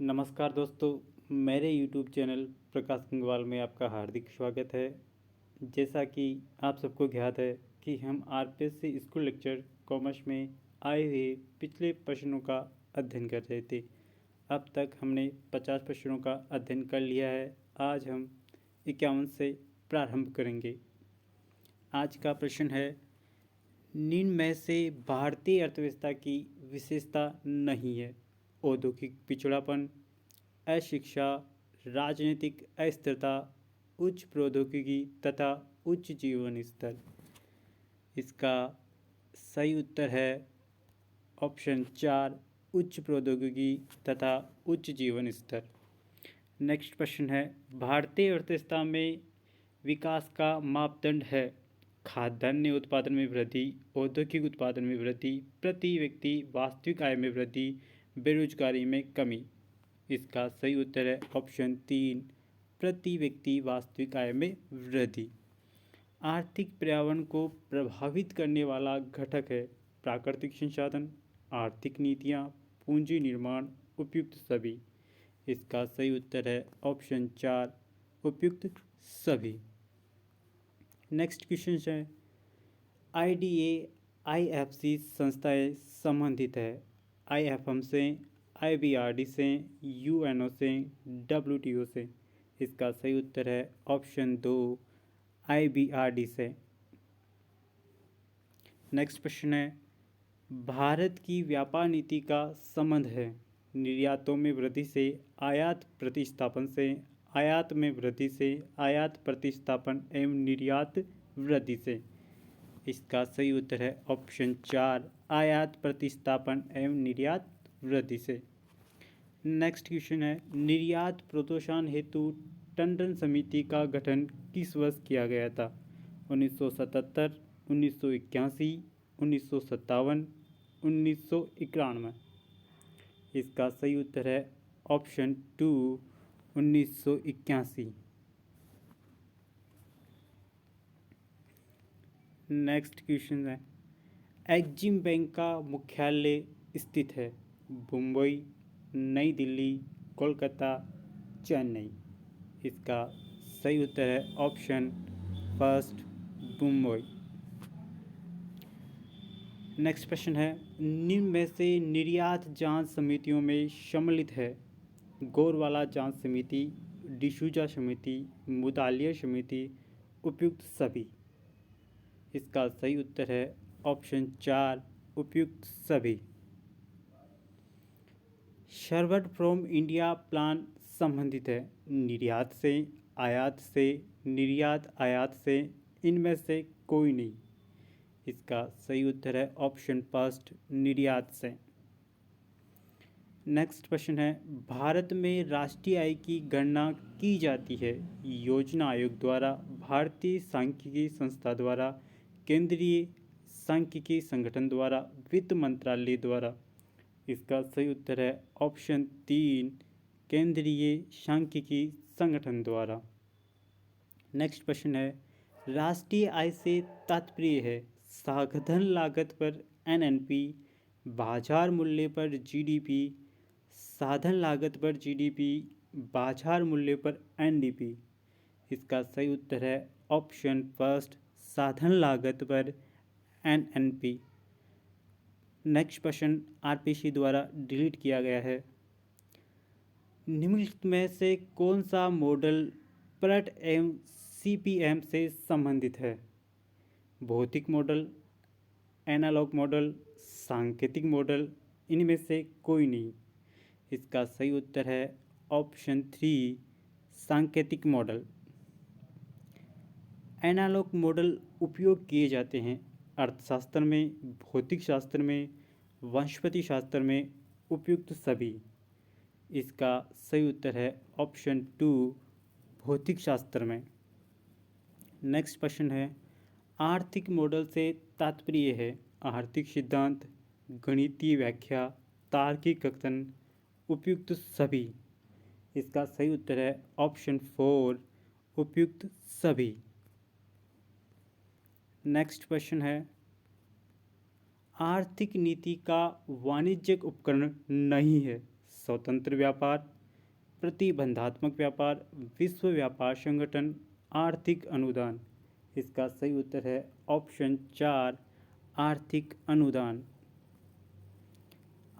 नमस्कार दोस्तों, मेरे यूट्यूब चैनल प्रकाश गंगवाल में आपका हार्दिक स्वागत है। जैसा कि आप सबको ज्ञात है कि हम आरपीएससी स्कूल लेक्चर कॉमर्स में आए हुए पिछले प्रश्नों का अध्ययन कर रहे थे। अब तक हमने 50 प्रश्नों का अध्ययन कर लिया है। आज हम 51 से प्रारंभ करेंगे। आज का प्रश्न है, निम्न में से भारतीय अर्थव्यवस्था की विशेषता नहीं है? औद्योगिक पिछड़ापन, अशिक्षा, राजनीतिक अस्थिरता, उच्च प्रौद्योगिकी तथा उच्च जीवन स्तर। इसका सही उत्तर है ऑप्शन 4, उच्च प्रौद्योगिकी तथा उच्च जीवन स्तर। नेक्स्ट प्रश्न है, भारतीय अर्थव्यवस्था में विकास का मापदंड है? खाद्यान्न उत्पादन में वृद्धि, औद्योगिक उत्पादन में वृद्धि, प्रति व्यक्ति वास्तविक आय में वृद्धि, बेरोजगारी में कमी। इसका सही उत्तर है ऑप्शन 3, प्रति व्यक्ति वास्तविक आय में वृद्धि। आर्थिक पर्यावरण को प्रभावित करने वाला घटक है प्राकृतिक संसाधन, आर्थिक नीतियाँ, पूंजी निर्माण, उपयुक्त सभी। इसका सही उत्तर है ऑप्शन 4, उपयुक्त सभी। नेक्स्ट क्वेश्चन है, आईडीए आईएफसी संस्थाएं संबंधित है? आईएफएम से, आईबीआरडी से, यूएनओ से, डब्ल्यूटीओ से। इसका सही उत्तर है ऑप्शन 2, आईबीआरडी से। नेक्स्ट प्रश्न है, भारत की व्यापार नीति का संबंध है निर्यातों में वृद्धि से, आयात प्रतिस्थापन से, आयात में वृद्धि से, आयात प्रतिस्थापन एवं निर्यात वृद्धि से। इसका सही उत्तर है ऑप्शन 4, आयात प्रतिस्थापन एवं निर्यात वृद्धि से। नेक्स्ट क्वेश्चन है, निर्यात प्रोत्साहन हेतु टंडन समिति का गठन किस वर्ष किया गया था? 1977, 1981, 1957, 1991। इसका सही उत्तर है ऑप्शन 2, 1981। नेक्स्ट क्वेश्चन है, एक्जिम बैंक का मुख्यालय स्थित है? मुंबई, नई दिल्ली, कोलकाता, चेन्नई। इसका सही उत्तर है ऑप्शन फर्स्ट, मुंबई। नेक्स्ट प्रश्न है, निम्न में से निर्यात जांच समितियों में सम्मिलित है? गौरवाला जांच समिति, डिसूजा समिति, मुदालिया समिति, उपयुक्त सभी। इसका सही उत्तर है ऑप्शन 4, उपयुक्त सभी। सर्वट फ्रॉम इंडिया प्लान संबंधित है? निर्यात से, आयात से, निर्यात आयात से, इनमें से कोई नहीं। इसका सही उत्तर है ऑप्शन फर्स्ट, निर्यात से। नेक्स्ट प्रश्न है, भारत में राष्ट्रीय आय की गणना की जाती है योजना आयोग द्वारा, भारतीय सांख्यिकी संस्था द्वारा, केंद्रीय सांख्यिकी संगठन द्वारा, वित्त मंत्रालय द्वारा। इसका सही उत्तर है ऑप्शन 3, केंद्रीय सांख्यिकी संगठन द्वारा। नेक्स्ट प्रश्न है, राष्ट्रीय आय से तात्पर्य है साधन लागत पर एनएनपी, बाजार मूल्य पर जीडीपी, साधन लागत पर जीडीपी, बाजार मूल्य पर एनडीपी। इसका सही उत्तर है ऑप्शन फर्स्ट, साधन लागत पर एनएनपी। नेक्स्ट प्रश्न आरपीसी द्वारा डिलीट किया गया है। निम्नलिखित में से कौन सा मॉडल प्रट एवं सीपीएम से संबंधित है? भौतिक मॉडल, एनालॉग मॉडल, सांकेतिक मॉडल, इनमें से कोई नहीं। इसका सही उत्तर है ऑप्शन 3, सांकेतिक मॉडल। एनालॉग मॉडल उपयोग किए जाते हैं अर्थशास्त्र में, भौतिक शास्त्र में, वनस्पति शास्त्र में, उपयुक्त सभी। इसका सही उत्तर है ऑप्शन 2, भौतिक शास्त्र में। नेक्स्ट प्रश्न है, आर्थिक मॉडल से तात्पर्य है आर्थिक सिद्धांत, गणितीय व्याख्या, तार्किक कथन, उपयुक्त सभी। इसका सही उत्तर है ऑप्शन 4, उपयुक्त सभी। नेक्स्ट प्रश्न है, आर्थिक नीति का वाणिज्यिक उपकरण नहीं है, स्वतंत्र व्यापार, प्रतिबंधात्मक व्यापार, विश्व व्यापार संगठन, आर्थिक अनुदान। इसका सही उत्तर है ऑप्शन 4 आर्थिक अनुदान।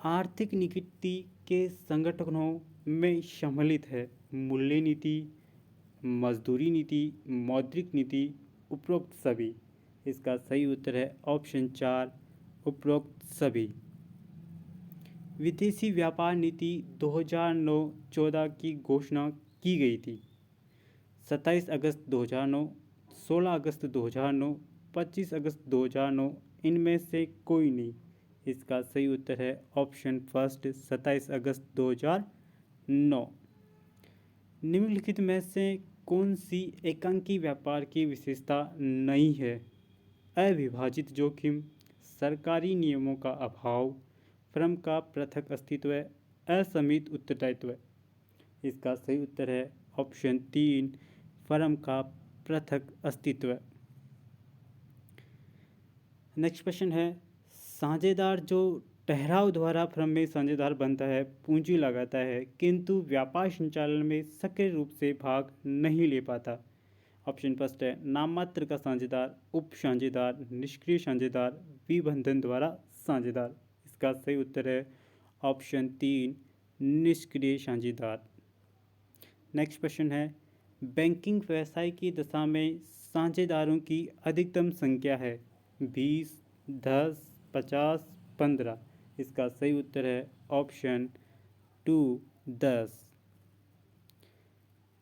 आर्थिक नीति के संगठनों में सम्मिलित है मूल्य नीति, मजदूरी नीति, मौद्रिक नीति, उपरोक्त सभी। इसका सही उत्तर है ऑप्शन 4 उपरोक्त सभी। विदेशी व्यापार नीति 2009-14 की घोषणा की गई थी। 27 अगस्त 2009, 16 अगस्त 2009, 25 अगस्त 2009, इनमें से कोई नहीं। इसका सही उत्तर है ऑप्शन फर्स्ट 27 अगस्त 2009। निम्नलिखित में से कौन सी एकांकी व्यापार की विशेषता नहीं है? अविभाजित जोखिम, सरकारी नियमों का अभाव, फर्म का पृथक अस्तित्व, असीमित उत्तरदायित्व। इसका सही उत्तर है ऑप्शन 3 फर्म का पृथक अस्तित्व। नेक्स्ट क्वेश्चन है, साझेदार जो ठहराव द्वारा फर्म में साझेदार बनता है, पूंजी लगाता है, किंतु व्यापार संचालन में सक्रिय रूप से भाग नहीं ले पाता। ऑप्शन फर्स्ट है नाममात्र का साझेदार, उप साझेदार, निष्क्रिय साझेदार, विबंधन द्वारा साझेदार। इसका सही उत्तर है ऑप्शन 3 निष्क्रिय साझेदार। नेक्स्ट क्वेश्चन है, बैंकिंग व्यवसाय की दशा में साझेदारों की अधिकतम संख्या है 20, 10, 50, 15। इसका सही उत्तर है ऑप्शन 2 10।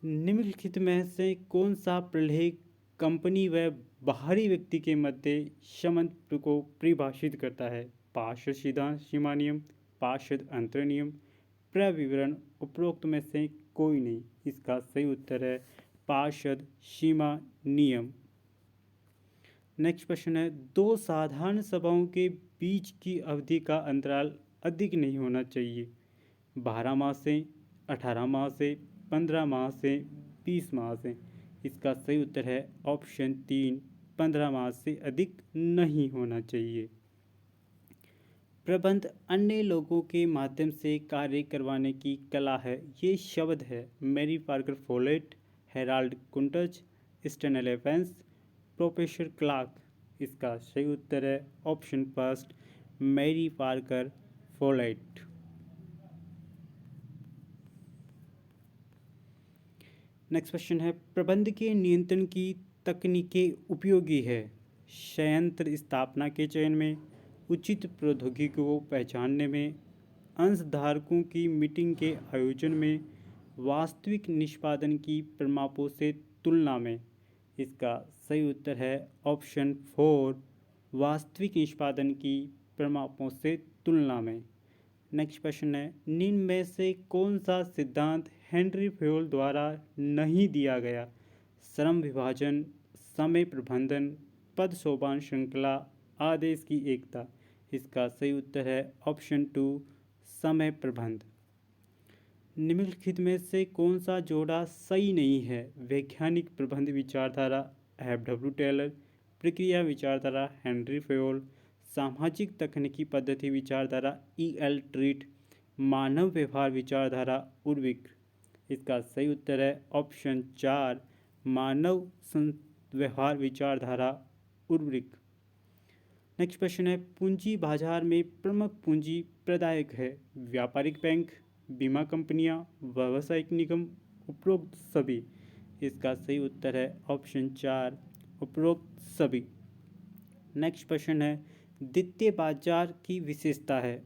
निम्नलिखित में से कौन सा प्रलेख कंपनी व बाहरी व्यक्ति के मध्य संबंध को परिभाषित करता है? पार्षद सीमा नियम, पार्षद अंतर नियम, प्रविवरण, उपरोक्त में से कोई नहीं। इसका सही उत्तर है पार्षद सीमा नियम। नेक्स्ट क्वेश्चन है, दो साधारण सभाओं के बीच की अवधि का अंतराल अधिक नहीं होना चाहिए। 12 माह से, 18 माह से, 15 माह से, 20 माह से। इसका सही उत्तर है ऑप्शन 3 15 माह से अधिक नहीं होना चाहिए। प्रबंध अन्य लोगों के माध्यम से कार्य करवाने की कला है। ये शब्द है Mary Parker Follett, Harold Koontz, Stanley Vance, professor Clark. इसका सही उत्तर है option first Mary Parker Follett. Next question है, प्रबंध के नियंत्रण की तकनीकें उपयोगी है। संयंत्र स्थापना के चयन में, उचित प्रौद्योगिकी को पहचानने में, अंशधारकों की मीटिंग के आयोजन में, वास्तविक निष्पादन की परिमापों से तुलना में। इसका सही उत्तर है ऑप्शन 4 वास्तविक निष्पादन की परिमापों से तुलना में। नेक्स्ट क्वेश्चन है, निम्न में से कौन सा सिद्धांत हेनरी फेयोल द्वारा नहीं दिया गया? श्रम विभाजन, समय प्रबंधन, पद सोपान श्रृंखला, आदेश की एकता। इसका सही उत्तर है ऑप्शन 2 समय प्रबंध। निम्नलिखित में से कौन सा जोड़ा सही नहीं है? वैज्ञानिक प्रबंध विचारधारा एफ.डब्ल्यू. टेलर, प्रक्रिया विचारधारा हेनरी फेयोल, सामाजिक तकनीकी पद्धति विचारधारा E.L. ट्रीट, मानव व्यवहार विचारधारा उर्विक। इसका सही उत्तर है ऑप्शन 4 मानव व्यवहार विचारधारा उर्विक। नेक्स्ट क्वेश्चन है, पूंजी बाजार में प्रमुख पूंजी प्रदायक है। व्यापारिक बैंक, बीमा कंपनियां, व्यावसायिक निगम, उपरोक्त सभी। इसका सही उत्तर है ऑप्शन 4 उपरोक्त सभी। नेक्स्ट क्वेश्चन है, द्वितीय बाजार की विशेषता है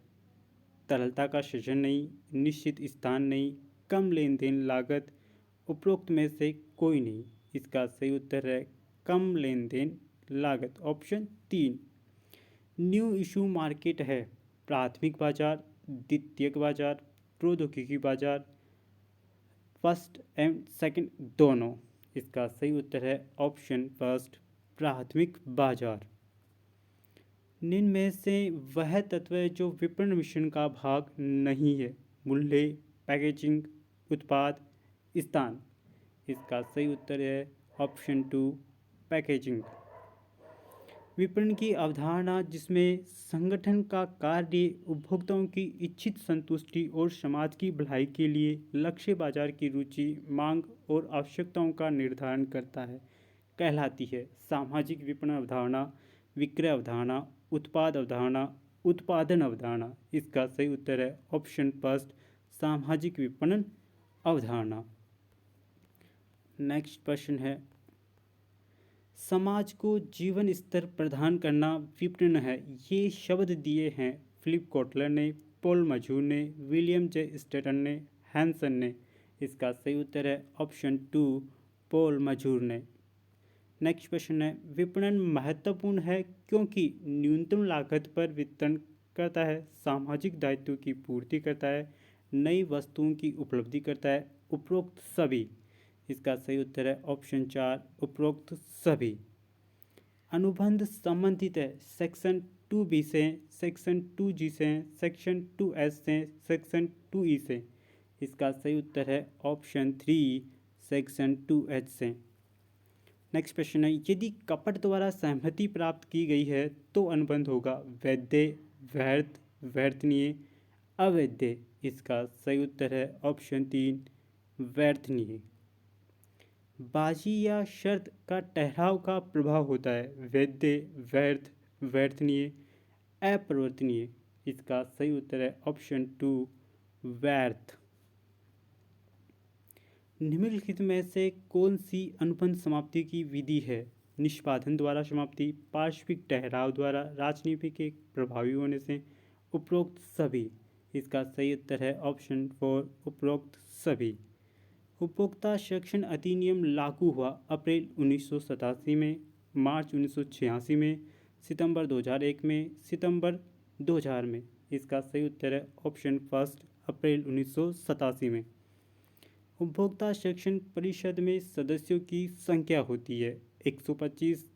तरलता का सृजन नहीं, निश्चित स्थान नहीं, कम लेन देन लागत, उपरोक्त में से कोई नहीं। इसका सही उत्तर है कम लेन देन लागत ऑप्शन 3। न्यू इशू मार्केट है प्राथमिक बाजार, द्वितीयक बाजार, प्रौद्योगिकी बाजार, फर्स्ट एंड सेकंड दोनों। इसका सही उत्तर है ऑप्शन फर्स्ट प्राथमिक बाजार। निम्न में से वह तत्व है जो विपणन मिश्रण का भाग नहीं है? मूल्य, पैकेजिंग, उत्पाद, स्थान। इसका सही उत्तर है ऑप्शन 2 पैकेजिंग। विपणन की अवधारणा जिसमें संगठन का कार्य उपभोक्ताओं की इच्छित संतुष्टि और समाज की भलाई के लिए लक्ष्य बाजार की रुचि, मांग और आवश्यकताओं का निर्धारण करता है, कहलाती है। सामाजिक विपणन अवधारणा, विक्रय अवधारणा, उत्पाद अवधारणा, उत्पादन अवधारणा। इसका सही उत्तर है ऑप्शन फर्स्ट, सामाजिक विपणन अवधारणा। नेक्स्ट प्रश्न है, समाज को जीवन स्तर प्रदान करना विपणन है। ये शब्द दिए हैं फिलिप कोटलर ने, पॉल मजूर ने, विलियम जे स्टेटन ने, हैंसन ने। इसका सही उत्तर है ऑप्शन टू, पॉल मजूर ने। नेक्स्ट क्वेश्चन है, विपणन महत्वपूर्ण है क्योंकि न्यूनतम लागत पर वितरण करता है, सामाजिक दायित्व की पूर्ति करता है, नई वस्तुओं की उपलब्धि करता है, उपरोक्त सभी। इसका सही उत्तर है ऑप्शन चार, उपरोक्त सभी। अनुबंध संबंधित है सेक्शन 2B से, सेक्शन 2G से, सेक्शन 2S से, सेक्शन 2E से। इसका सही उत्तर है ऑप्शन थ्री, सेक्शन 2H से। नेक्स्ट क्वेश्चन है, यदि कपट द्वारा सहमति प्राप्त की गई है तो अनुबंध होगा वैध, व्यर्थ, व्यर्थनीय, अवैध। इसका सही उत्तर है ऑप्शन तीन, व्यर्थनीय। बाजी या शर्त का ठहराव का प्रभाव होता है वैध, व्यर्थ, व्यर्थनीय, अपरिवर्तनीय। इसका सही उत्तर है ऑप्शन टू, व्यर्थ। निम्नलिखित में से कौन सी अनुबंध समाप्ति की विधि है? निष्पादन द्वारा समाप्ति, पार्श्विक ठहराव द्वारा, राजनीति के प्रभावी होने से, उपरोक्त सभी। इसका सही उत्तर है ऑप्शन फोर, उपरोक्त सभी। उपभोक्ता संरक्षण अधिनियम लागू हुआ अप्रैल 1987 में, मार्च 1986 में, सितंबर 2001 में, सितंबर 2000 में। इसका सही उत्तर है ऑप्शन फर्स्ट, अप्रैल 1987 में। उपभोक्ता संरक्षण परिषद में सदस्यों की संख्या होती है 125,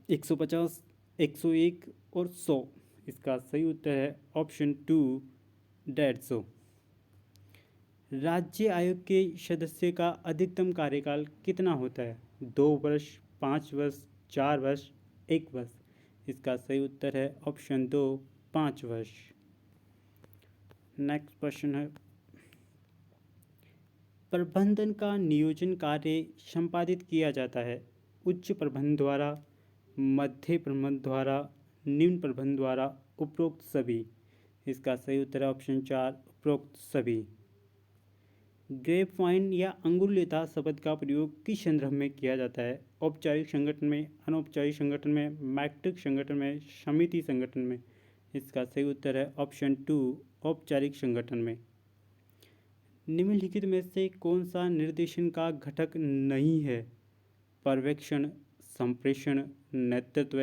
150, 101 और 100। इसका सही उत्तर है ऑप्शन टू, 150। राज्य आयोग के सदस्य का अधिकतम कार्यकाल कितना होता है? 2 वर्ष, 5 वर्ष, 4 वर्ष, 1 वर्ष। इसका सही उत्तर है ऑप्शन दो, 5 वर्ष। नेक्स्ट प्रश्न है, प्रबंधन का नियोजन कार्य संपादित किया जाता है उच्च प्रबंधन द्वारा, मध्य प्रबंधन द्वारा, निम्न प्रबंधन द्वारा, उपरोक्त सभी। इसका सही उत्तर है ऑप्शन चार, उपरोक्त सभी। ग्रेप वाइन या अंगुरलेता शब्द का प्रयोग किस संदर्भ में किया जाता है? औपचारिक संगठन में, अनौपचारिक संगठन में, मैट्रिक संगठन में, समिति संगठन में। इसका सही उत्तर है ऑप्शन टू, औपचारिक संगठन में। निम्नलिखित में से कौन सा निर्देशन का घटक नहीं है? पर्यवेक्षण, संप्रेषण, नेतृत्व,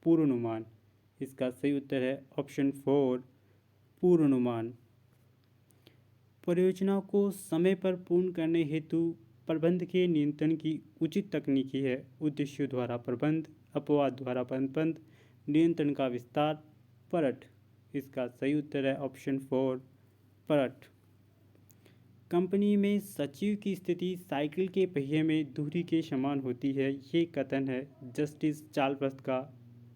पूर्वानुमान। इसका सही उत्तर है ऑप्शन फोर, पूर्वानुमान। परियोजना को समय पर पूर्ण करने हेतु प्रबंध के नियंत्रण की उचित तकनीकी है उद्देश्यों द्वारा प्रबंध, अपवाद द्वारा प्रबंध, नियंत्रण का विस्तार, परट। इसका सही उत्तर है ऑप्शन फोर, परट। कंपनी में सचिव की स्थिति साइकिल के पहिए में धुरी के समान होती है, ये कथन है जस्टिस चार्ल्स का,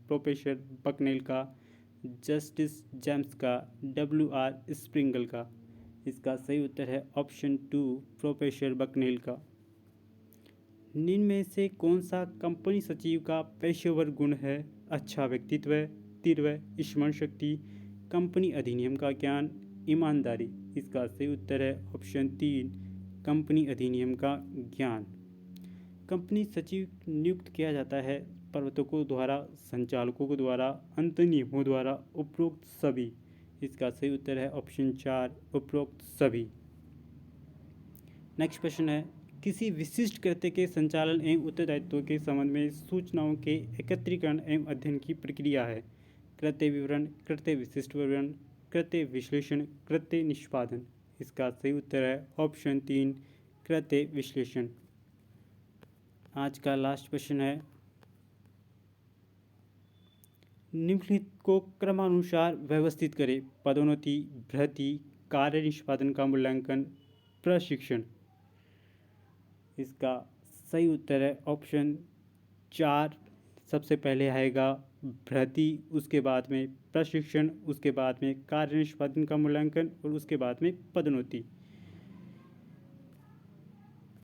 प्रोफेसर बकनेल का, जस्टिस जेम्स का, WR स्प्रिंगल का। इसका सही उत्तर है ऑप्शन टू, प्रोफेसर बकनेल का। निम्न में से कौन सा कंपनी सचिव का पेशेवर गुण है? अच्छा व्यक्तित्व, तीव्र स्मरण शक्ति, कंपनी अधिनियम का ज्ञान, ईमानदारी। इसका सही उत्तर है ऑप्शन तीन, कंपनी अधिनियम का ज्ञान। कंपनी सचिव नियुक्त किया जाता है प्रवर्तकों द्वारा, संचालकों के द्वारा, अंत नियमों द्वारा, उपरोक्त सभी। इसका सही उत्तर है ऑप्शन चार, उपरोक्त सभी। नेक्स्ट प्रश्न है, किसी विशिष्ट कृत्य के संचालन एवं उत्तरदायित्व के संबंध में सूचनाओं के एकत्रीकरण एवं अध्ययन की प्रक्रिया है? कृत्य विवरण, कृत्य विशिष्ट विवरण, कृत्य विश्लेषण, कृत्य निष्पादन। इसका सही उत्तर है ऑप्शन तीन, कृत्य विश्लेषण। आज का लास्ट प्रश्न है, निम्नलिखित को क्रमानुसार व्यवस्थित करें। पदोन्नति, भर्ती, कार्य निष्पादन का मूल्यांकन, प्रशिक्षण। इसका सही उत्तर है ऑप्शन चार, सबसे पहले आएगा भर्ती, उसके बाद में प्रशिक्षण, उसके बाद में कार्य निष्पादन का मूल्यांकन और उसके बाद में पदोन्नति।